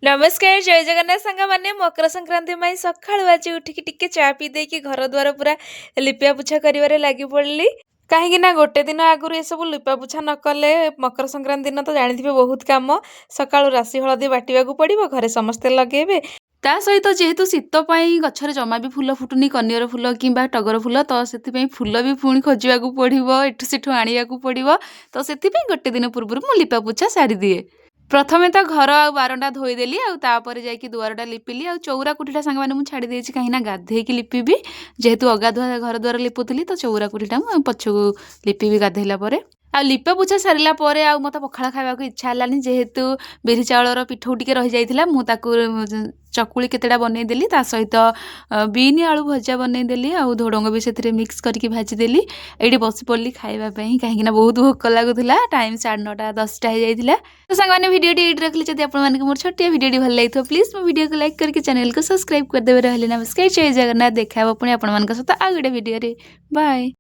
नमस्कार जय जगन्नाथ सांग मैंने मकर संक्रांति में सकाळू आज उठिकी टिके चा पी देकी घर द्वार पूरा लिपा पोछा कर लगी पड़ी कहीं गोटे दिन आगु ये सब लिपा पोछा न कले मकर संक्रांति दिन तो जानी बहुत कम सकाळू राशि हलदी बाटा पड़ो घरे समस्ते लगे ता सहित जेहेतु शीत गचर जमा भी फूल फुटुनी कनियर फूल कि टगर फूल तो से फूल भी पुणी खोजा पड़ो एठू सेठू आने पड़ो तो से गोटे दिन पूर्व मु लिपा पोछा सारी दिए। प्रथमे तो घर आ बारंडा धोईदेली आउे जाकि दुआरटा लिपिली आ चौरा कुठीटा सांग मैंने मुझे छाड़ी देछि कहीं गाधेकी लिपिबी जेहेतु अगाधुआ घर द्वार लिपुली तो चौरा कुठीटा पछकू लिपिबी गाधेला आ लिपा पोछा सारा पर आ मत पखाड़ खावा इच्छा है जेहेतु बिरी चाउलर पिठौ टिके रही जाइथिला मु ताकू चकुली केतेटा बनईदेली सहित बीन आलू भजा बनईदेली आ धोडंग भी से मिक्स करके भाजीदेली ये बसी पड़ी खावाई कहीं बहुत भोक लगुला टाइम 9:30-10टा हो जाता। तो सांग भिडियो ये रखली जब आप मोर छोटिया भिडियो भल लगी प्लीज मो भिडियो को लाइक करके चैनल को सब्सक्राइब करदे। रही नमस्कार जय जगन्नाथ देखा पुणी आप सहित आ गोटे भिडियो बाय।